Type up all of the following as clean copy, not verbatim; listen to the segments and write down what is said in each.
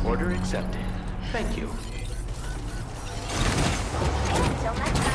Order accepted. Thank you. Until next time.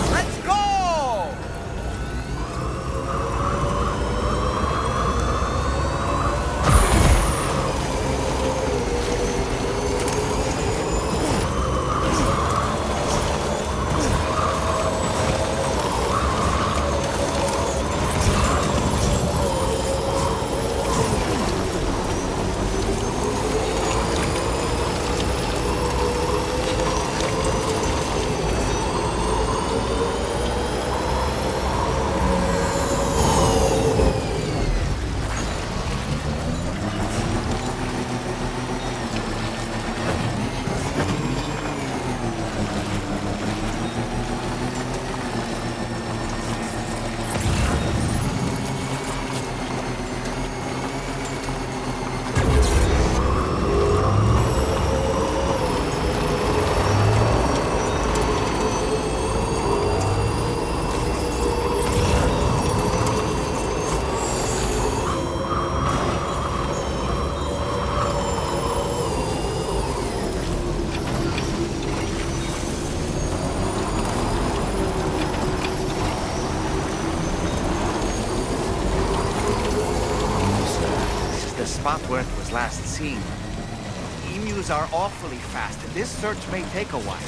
Let's go! This is the spot where it was last seen. Emus are awfully fast. This search may take a while.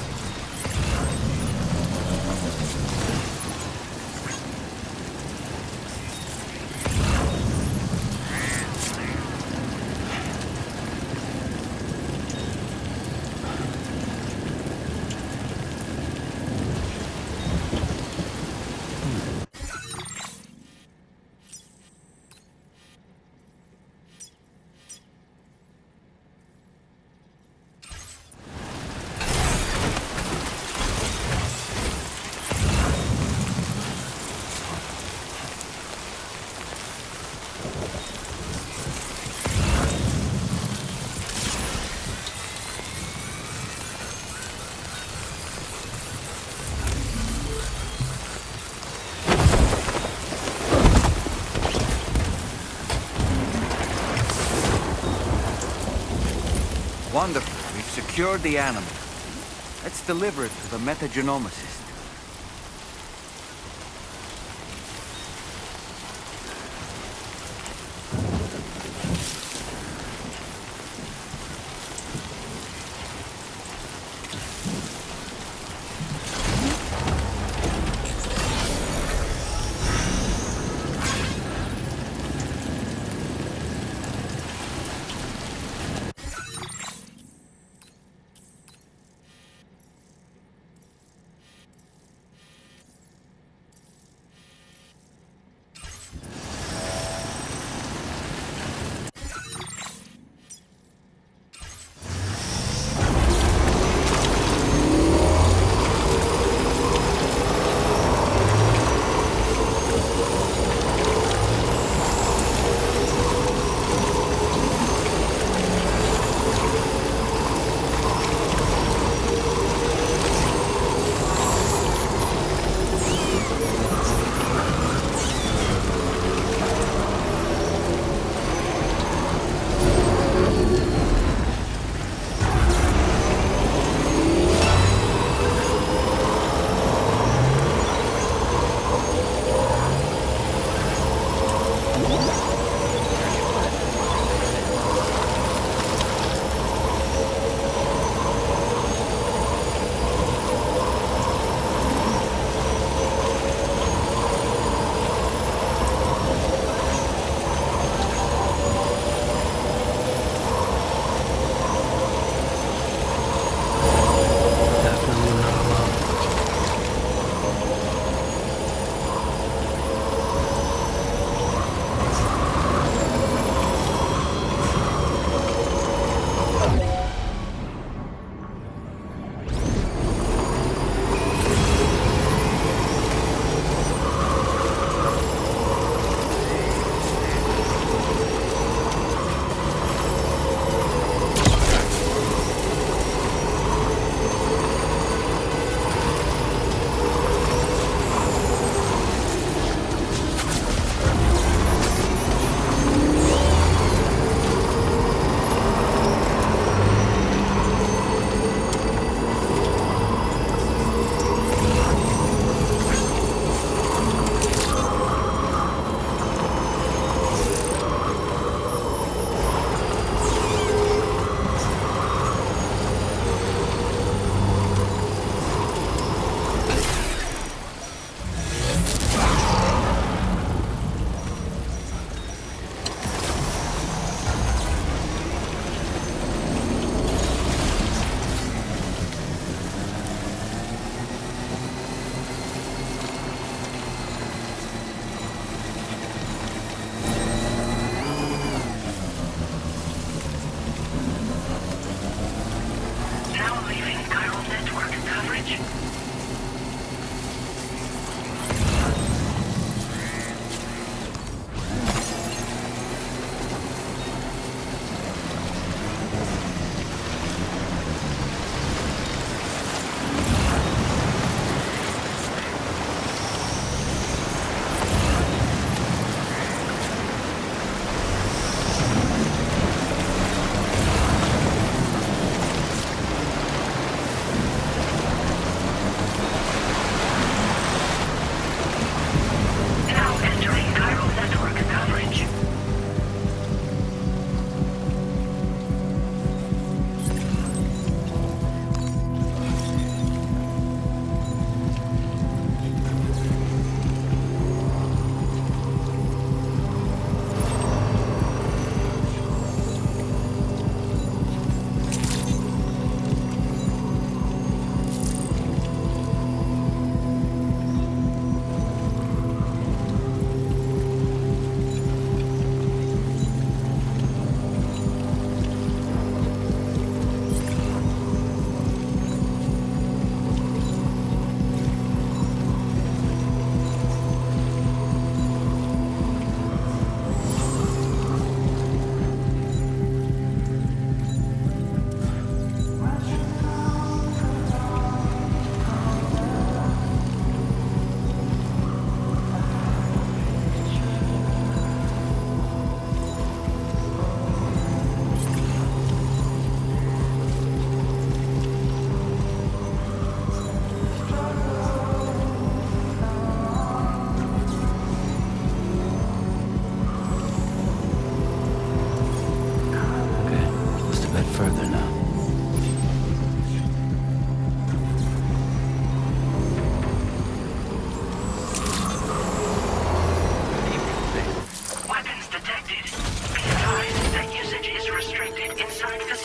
Wonderful. We've secured the animal. Let's deliver it to the metagenomicist.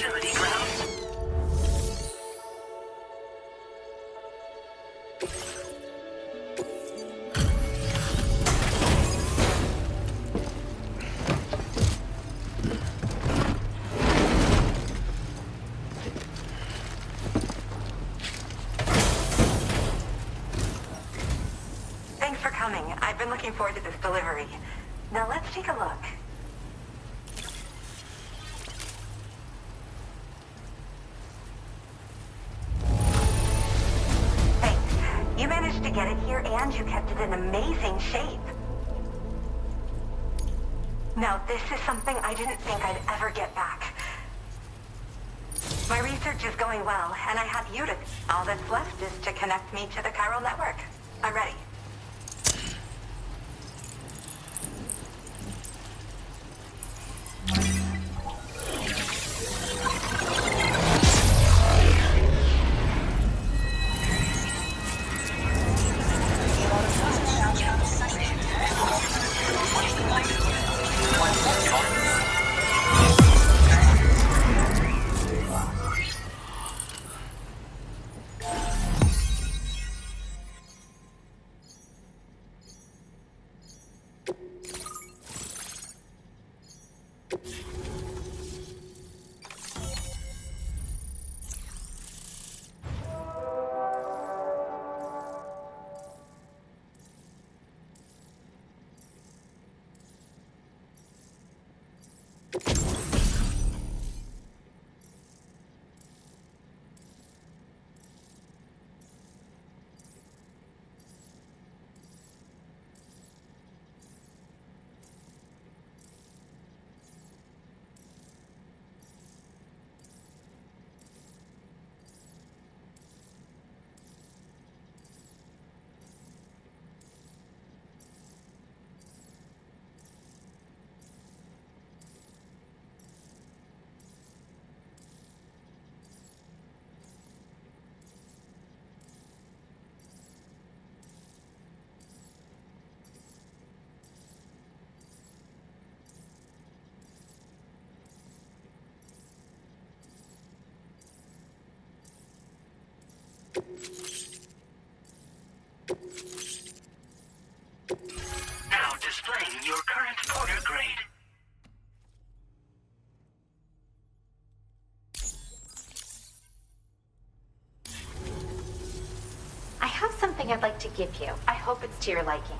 facility grounds. Thanks for coming. I've been looking forward to this delivery. Now let's take a look. Thanks. You managed to get it here and you kept it in amazing shape. Now this is something I didn't think I'd ever get back. My research is going well, and I have you to... All that's left is to connect me to the chiral network. I'm ready. Now displaying your current Porter grade. I have something I'd like to give you. I hope it's to your liking.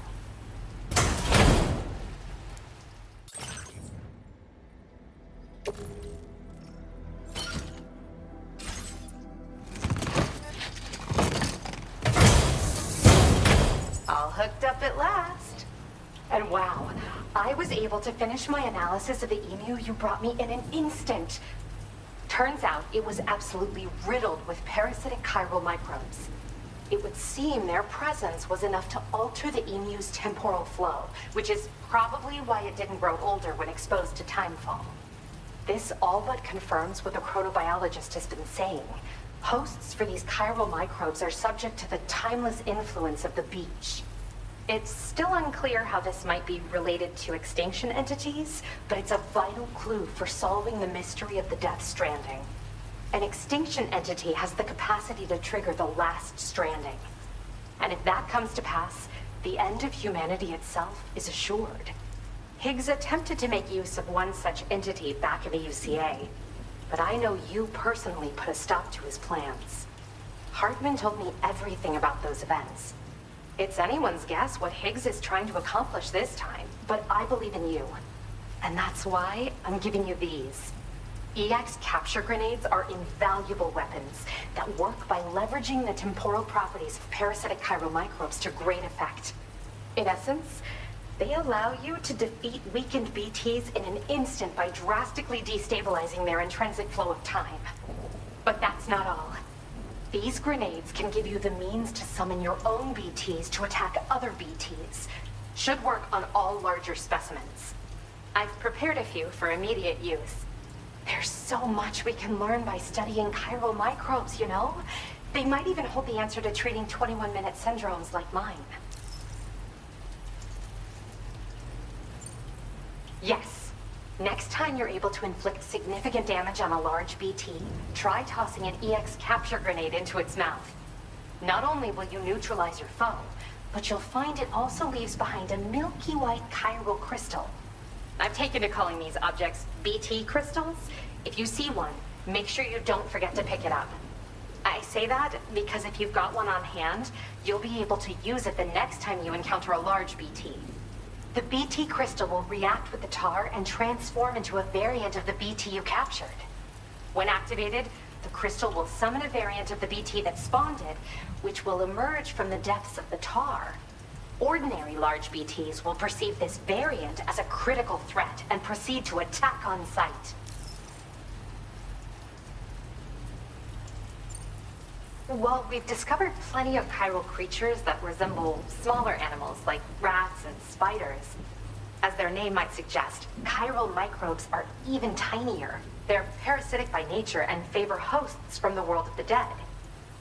All hooked up at last. And wow, I was able to finish my analysis of the emu you brought me in an instant. Turns out it was absolutely riddled with parasitic chiral microbes. It would seem their presence was enough to alter the emu's temporal flow, which is probably why it didn't grow older when exposed to timefall. This all but confirms what the chronobiologist has been saying. Hosts for these chiral microbes are subject to the timeless influence of the beach. It's still unclear how this might be related to extinction entities, but it's a vital clue for solving the mystery of the Death Stranding. An extinction entity has the capacity to trigger the last stranding. And if that comes to pass, the end of humanity itself is assured. Higgs attempted to make use of one such entity back in the UCA, but I know you personally put a stop to his plans. Hartman told me everything about those events. It's anyone's guess what Higgs is trying to accomplish this time, but I believe in you. And that's why I'm giving you these. EX capture grenades are invaluable weapons that work by leveraging the temporal properties of parasitic chiral microbes to great effect. In essence, they allow you to defeat weakened BTs in an instant by drastically destabilizing their intrinsic flow of time. But that's not all. These grenades can give you the means to summon your own BTs to attack other BTs. Should work on all larger specimens. I've prepared a few for immediate use. There's so much we can learn by studying chiral microbes, you know? They might even hold the answer to treating 21-minute syndromes like mine. Yes. Next time you're able to inflict significant damage on a large BT, try tossing an EX capture grenade into its mouth. Not only will you neutralize your foe, but you'll find it also leaves behind a milky white chiral crystal. I've taken to calling these objects BT crystals. If you see one, make sure you don't forget to pick it up. I say that because if you've got one on hand, you'll be able to use it the next time you encounter a large BT. The BT crystal will react with the tar and transform into a variant of the BT you captured. When activated, the crystal will summon a variant of the BT that spawned it, which will emerge from the depths of the tar. Ordinary large BTs will perceive this variant as a critical threat and proceed to attack on sight. While we've discovered plenty of chiral creatures that resemble smaller animals like rats and spiders, as their name might suggest, chiral microbes are even tinier. They're parasitic by nature and favor hosts from the world of the dead.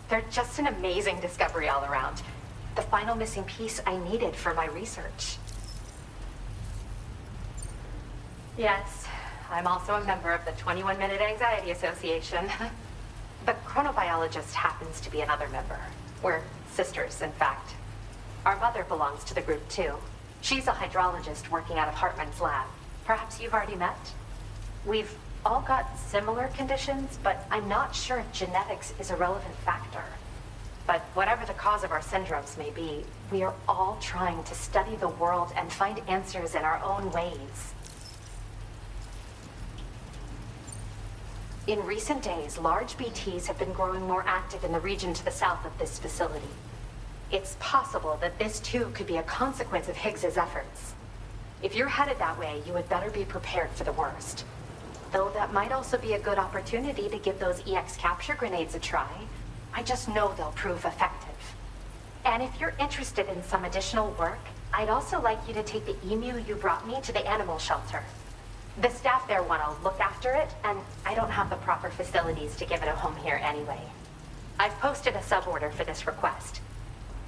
They're just an amazing discovery all around. The final missing piece I needed for my research. Yes, I'm also a member of the 21-Minute Anxiety Association. The chronobiologist happens to be another member. We're sisters, in fact. Our mother belongs to the group, too. She's a hydrologist working out of Hartman's lab. Perhaps you've already met? We've all got similar conditions, but I'm not sure if genetics is a relevant factor. But whatever the cause of our syndromes may be, we are all trying to study the world and find answers in our own ways. In recent days, large BTs have been growing more active in the region to the south of this facility. It's possible that this too could be a consequence of Higgs's efforts. If you're headed that way, you had better be prepared for the worst. Though that might also be a good opportunity to give those EX capture grenades a try. I just know they'll prove effective. And if you're interested in some additional work, I'd also like you to take the emu you brought me to the animal shelter. The staff there want to look after it, and I don't have the proper facilities to give it a home here anyway. I've posted a suborder for this request.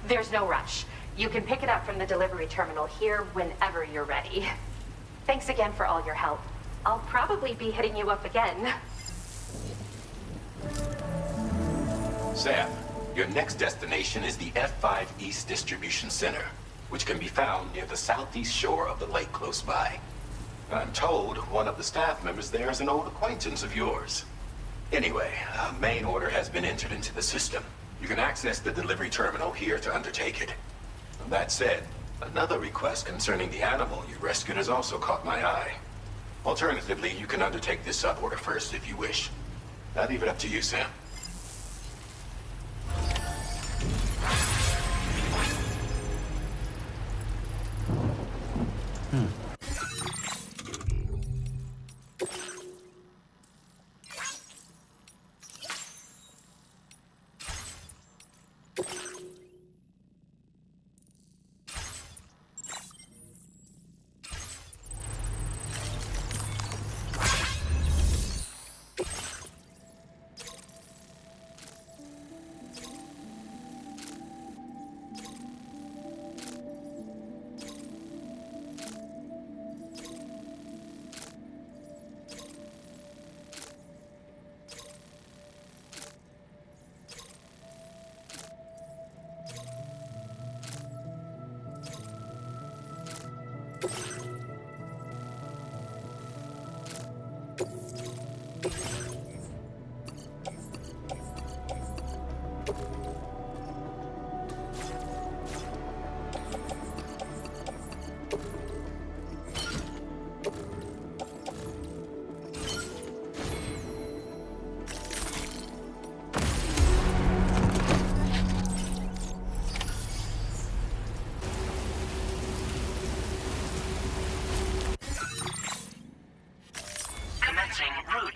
There's no rush. You can pick it up from the delivery terminal here whenever you're ready. Thanks again for all your help. I'll probably be hitting you up again. Sam, your next destination is the F5 East Distribution Center, which can be found near the southeast shore of the lake close by. I'm told one of the staff members there is an old acquaintance of yours. Anyway, a main order has been entered into the system. You can access the delivery terminal here to undertake it. That said, another request concerning the animal you rescued has also caught my eye. Alternatively, you can undertake this suborder first if you wish. I'll leave it up to you, Sam.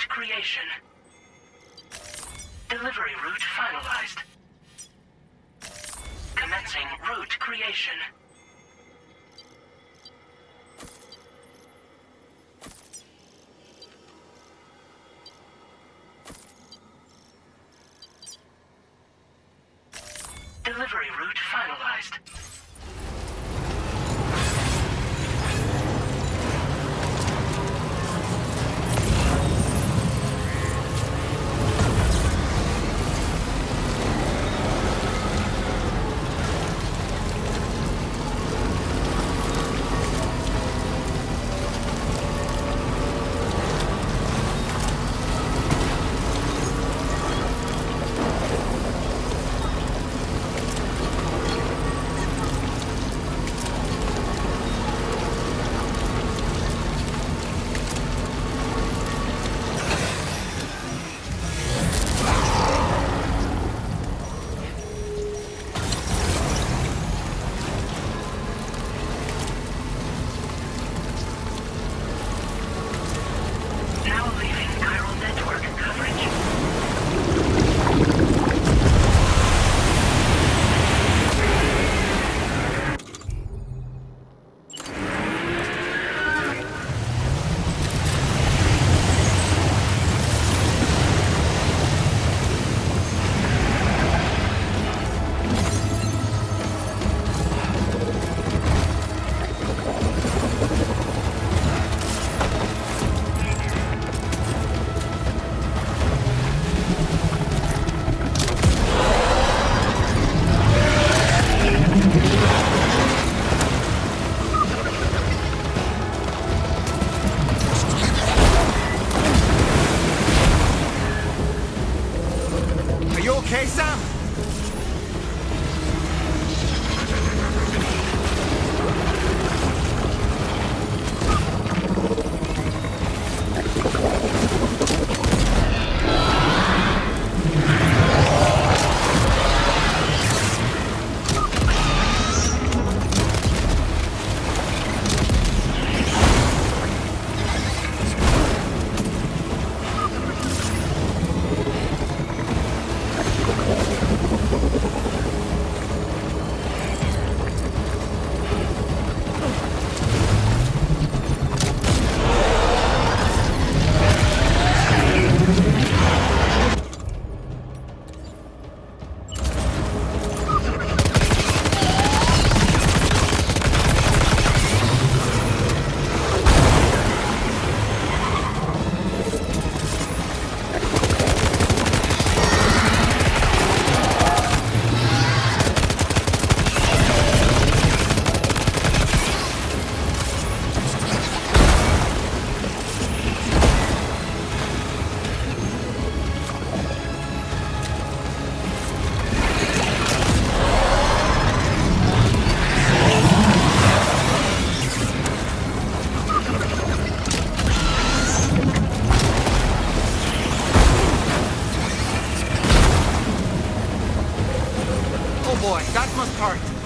Creation. Delivery route finalized. Commencing route creation. Delivery route finalized. okay, Sam? Oh boy, that must hurt.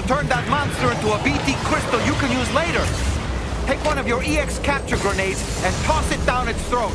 Turn that monster into a BT crystal you can use later. Take one of your EX capture grenades and toss it down its throat.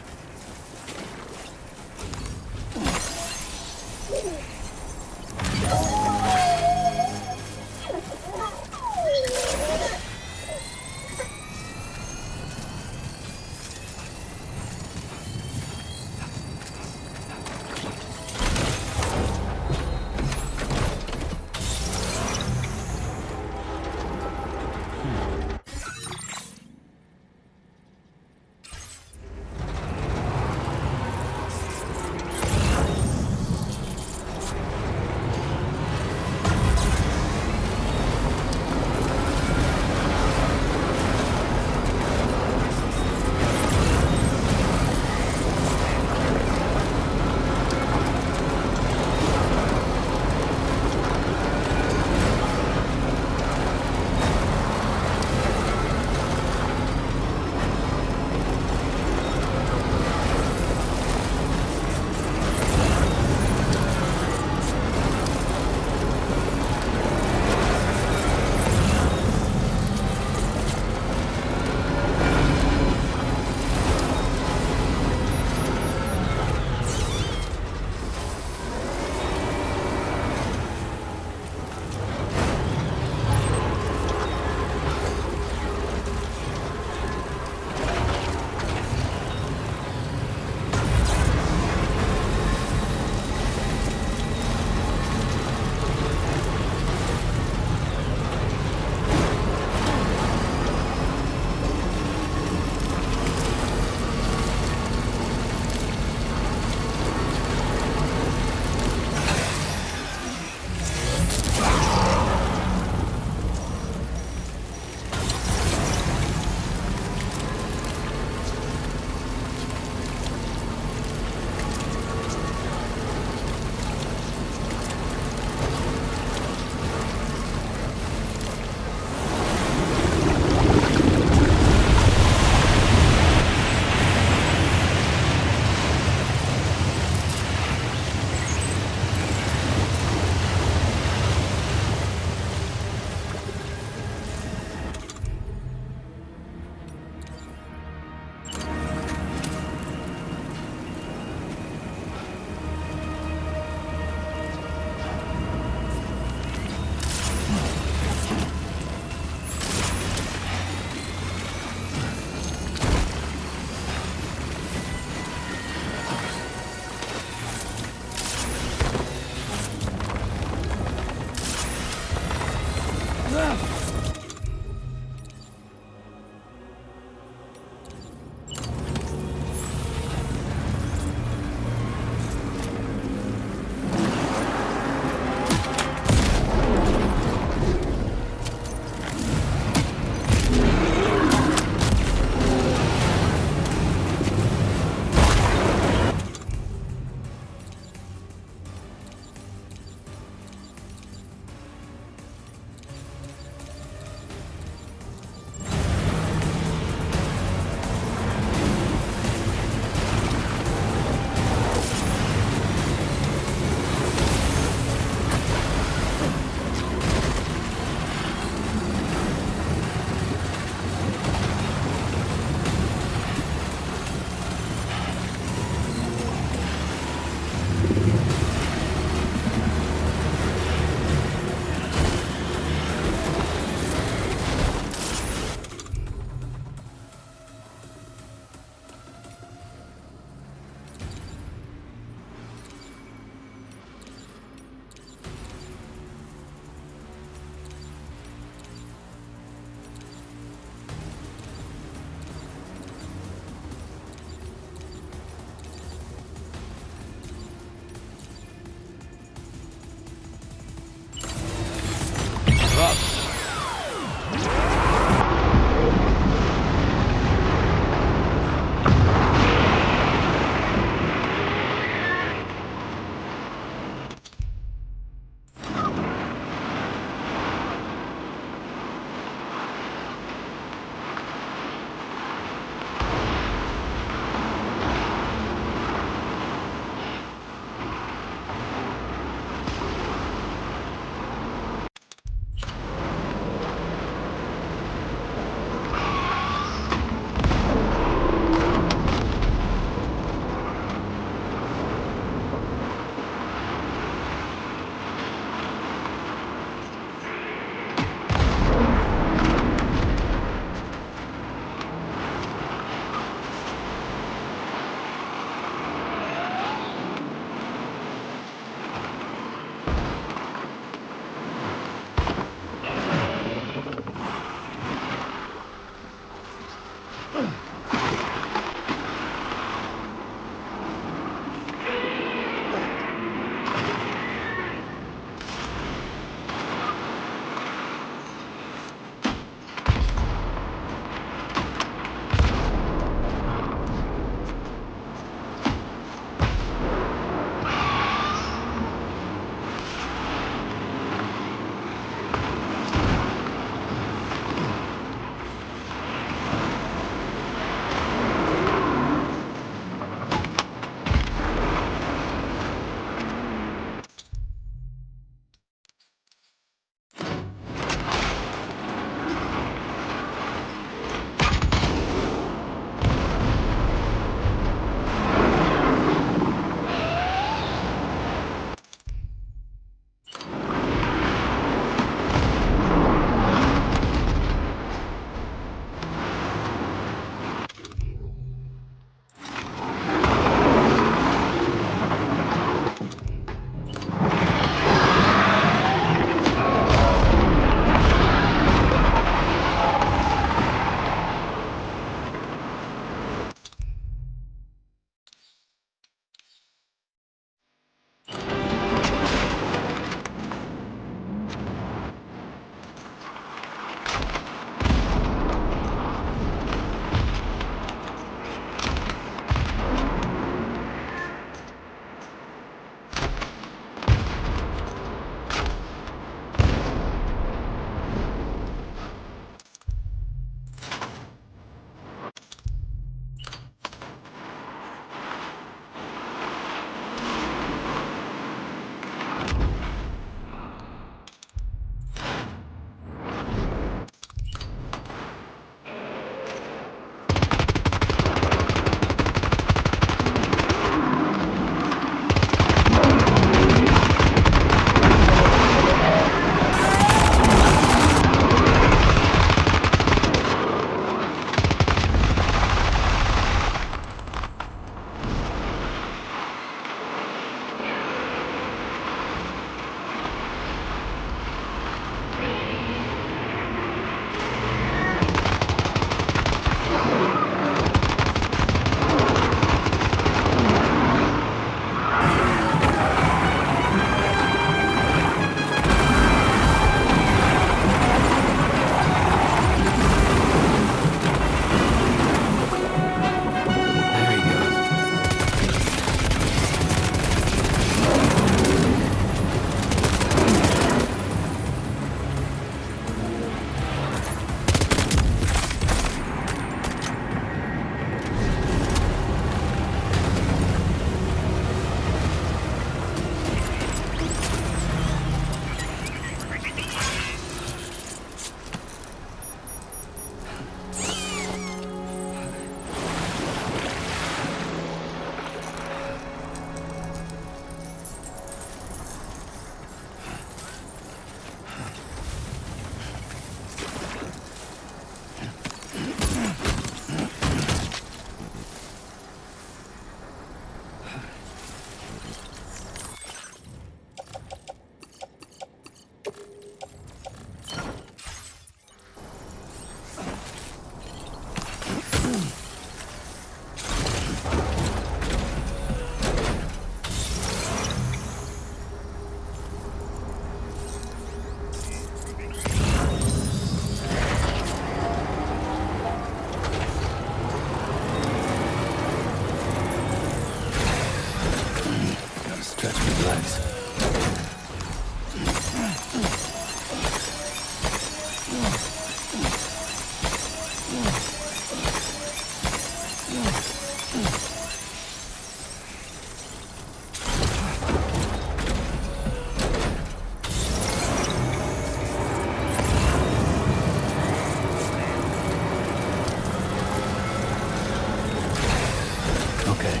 Okay.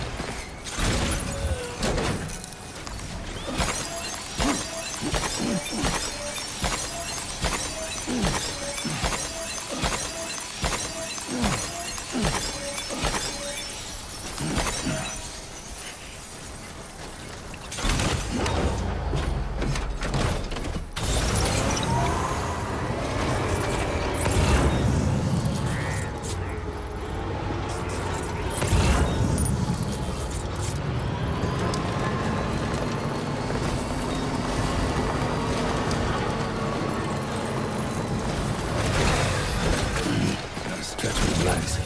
Gotta stretch and relax.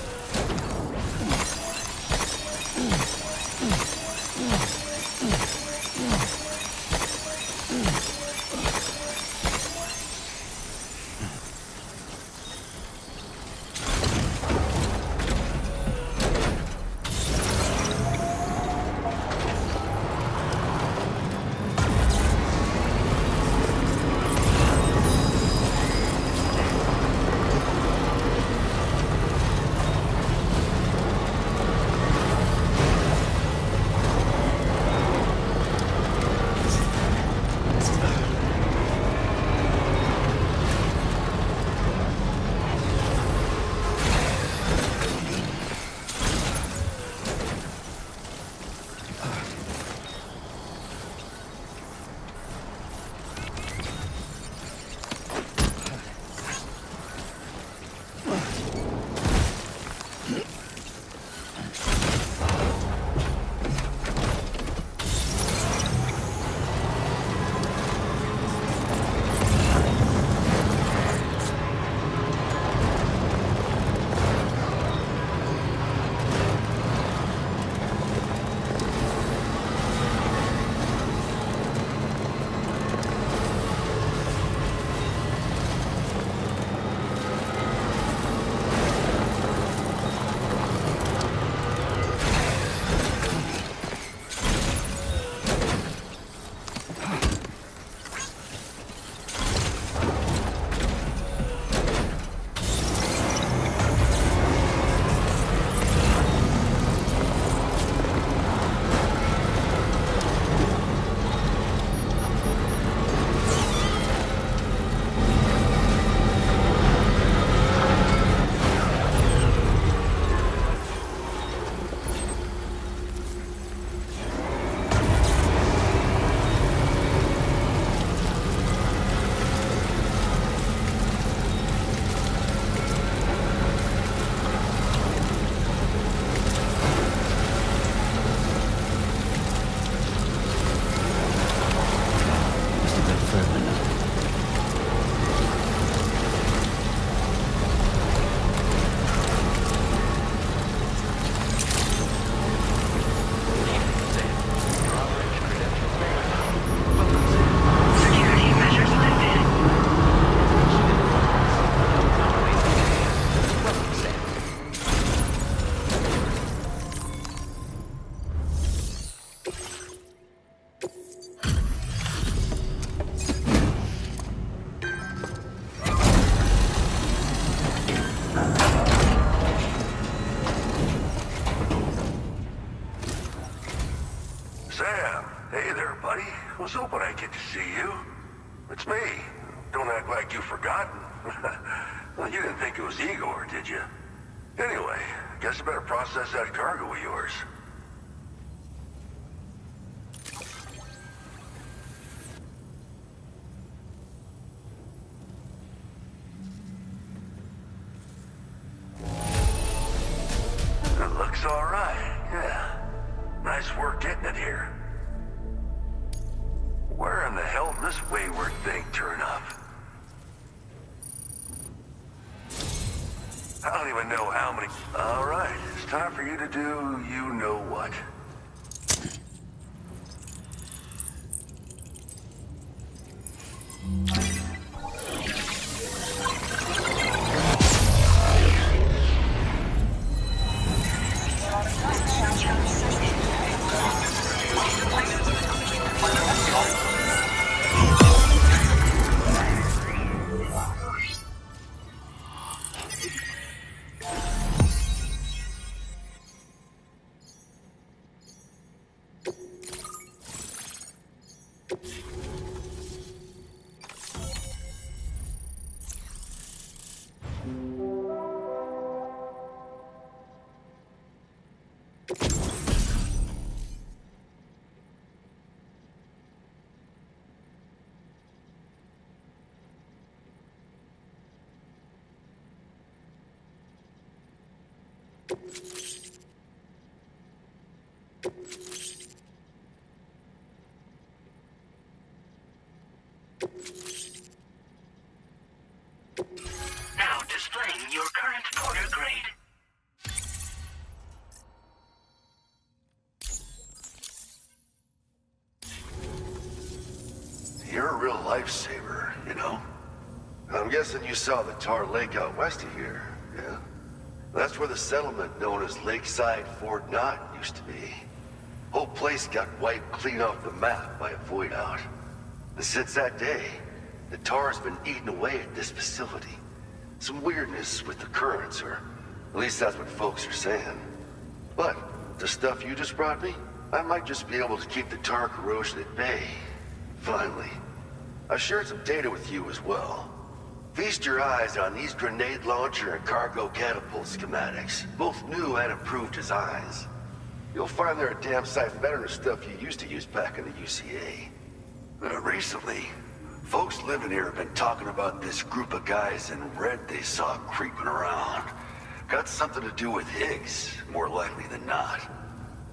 was hoping I'd get to see you. It's me. Don't act like you've forgotten. Well, you didn't think it was Igor, did you? Anyway, guess I better process that cargo of yours. It looks all right, yeah. Nice work getting it here. Where in the hell did this wayward thing turn up? I don't even know how many... All right, it's time for you to do you-know-what. Now displaying your current porter grade. You're a real lifesaver, you know? I'm guessing you saw the Tar Lake out west of here, yeah? That's where the settlement known as Lakeside Fort Knott used to be. Whole place got wiped clean off the map by a void out. And since that day, the tar's been eating away at this facility. Some weirdness with the currents, or at least that's what folks are saying. But the stuff you just brought me, I might just be able to keep the tar corrosion at bay. Finally. I've shared some data with you as well. Feast your eyes on these grenade launcher and cargo catapult schematics, both new and improved designs. You'll find they're a damn sight better than stuff you used to use back in the UCA. Recently, folks living here have been talking about this group of guys in red they saw creeping around. Got something to do with Higgs, more likely than not.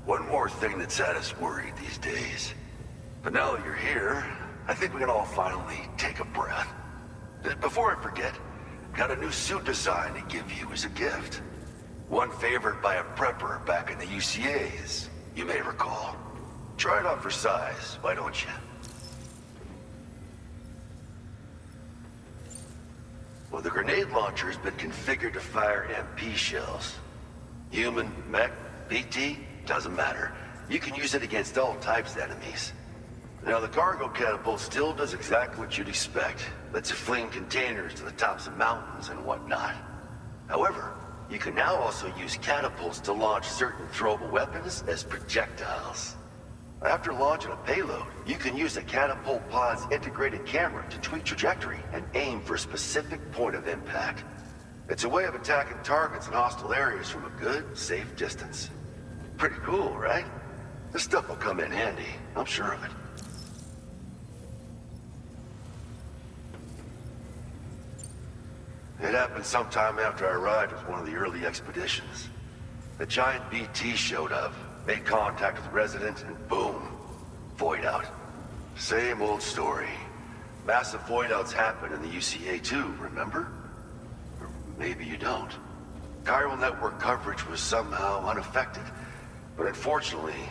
One more thing that's had us worried these days. But now that you're here, I think we can all finally take a breath. Before I forget, got a new suit design to give you as a gift. One favored by a prepper back in the UCAs, you may recall. Try it on for size, why don't you? Well, the grenade launcher has been configured to fire MP shells. Human, mech, BT, doesn't matter. You can use it against all types of enemies. Now, the cargo catapult still does exactly what you'd expect. Lets you fling containers to the tops of mountains and whatnot. However, you can now also use catapults to launch certain throwable weapons as projectiles. After launching a payload, you can use a catapult pod's integrated camera to tweak trajectory and aim for a specific point of impact. It's a way of attacking targets in hostile areas from a good, safe distance. Pretty cool, right? This stuff will come in handy, I'm sure of it. It happened sometime after I arrived with one of the early expeditions. The giant BT showed up, made contact with residents, and boom, void out. Same old story. Massive void outs happen in the UCA too, remember? Or maybe you don't. Chiral network coverage was somehow unaffected, but unfortunately,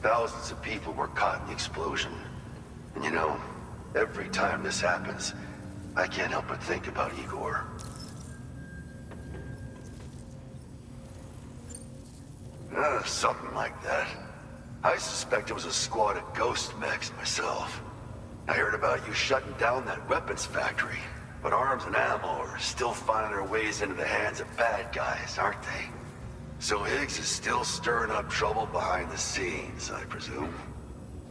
thousands of people were caught in the explosion. And you know, every time this happens, I can't help but think about Igor. Something like that. I suspect it was a squad of ghost mechs myself. I heard about you shutting down that weapons factory, but arms and ammo are still finding their ways into the hands of bad guys, aren't they? So Higgs is still stirring up trouble behind the scenes, I presume.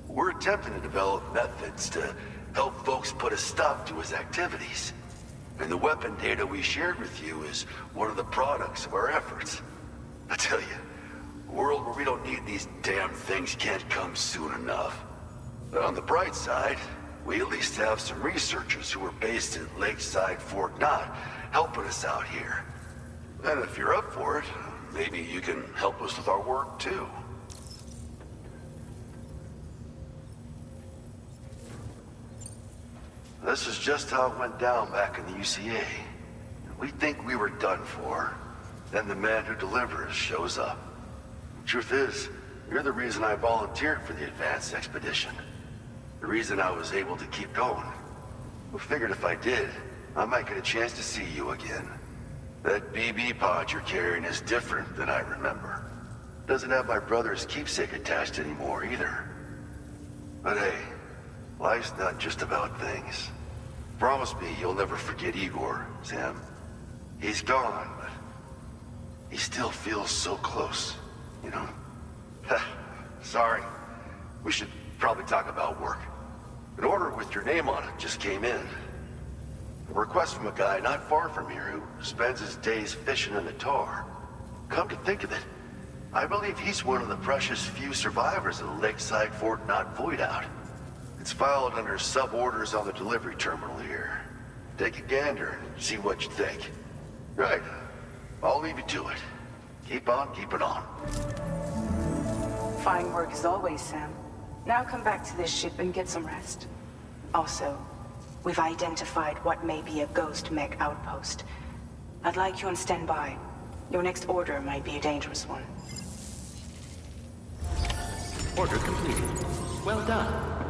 We're attempting to develop methods to help folks put a stop to his activities. And the weapon data we shared with you is one of the products of our efforts. I tell you, a world where we don't need these damn things can't come soon enough. But on the bright side, we at least have some researchers who are based in Lakeside Fort Knott helping us out here. And if you're up for it, maybe you can help us with our work too. This is just how it went down back in the UCA. We think we were done for. Then the man who delivers shows up. Truth is, you're the reason I volunteered for the advanced expedition. The reason I was able to keep going. I figured if I did, I might get a chance to see you again. That BB pod you're carrying is different than I remember. Doesn't have my brother's keepsake attached anymore either. But hey, life's not just about things. Promise me you'll never forget Igor, Sam. He's gone, but he still feels so close. You know? Sorry. We should probably talk about work. An order with your name on it just came in. A request from a guy not far from here who spends his days fishing in the tar. Come to think of it, I believe he's one of the precious few survivors of the Lakeside Fort Knott void out. It's filed under sub-orders on the delivery terminal here. Take a gander and see what you think. Right. I'll leave you to it. Keep on keeping on. Fine work as always, Sam. Now come back to this ship and get some rest. Also, we've identified what may be a ghost mech outpost. I'd like you on standby. Your next order might be a dangerous one. Order completed. Well done.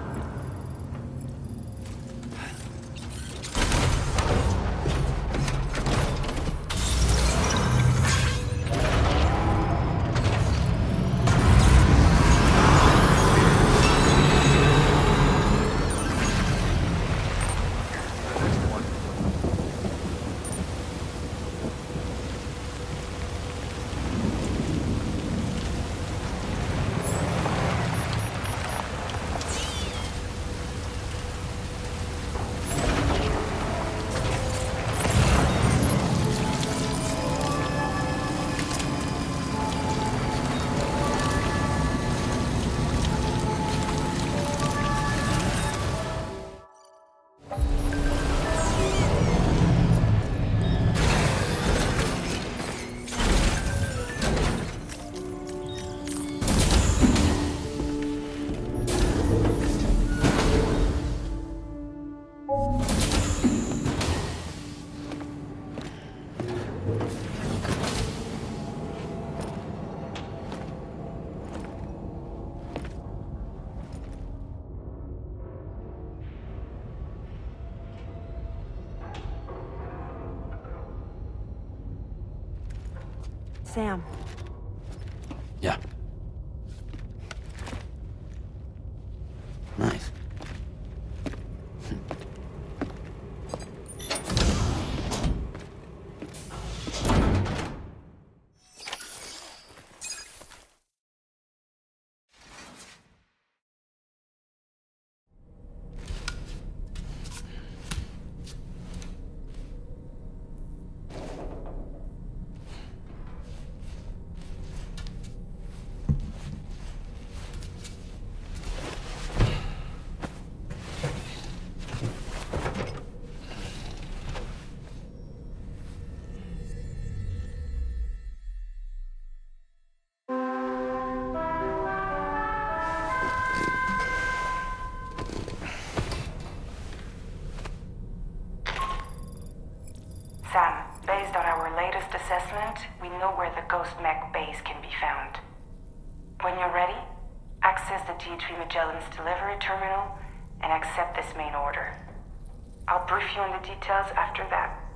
Sam. Yeah. Nice. Sam, based on our latest assessment, we know where the Ghost Mech base can be found. When you're ready, access the T3 Magellan's delivery terminal and accept this main order. I'll brief you on the details after that.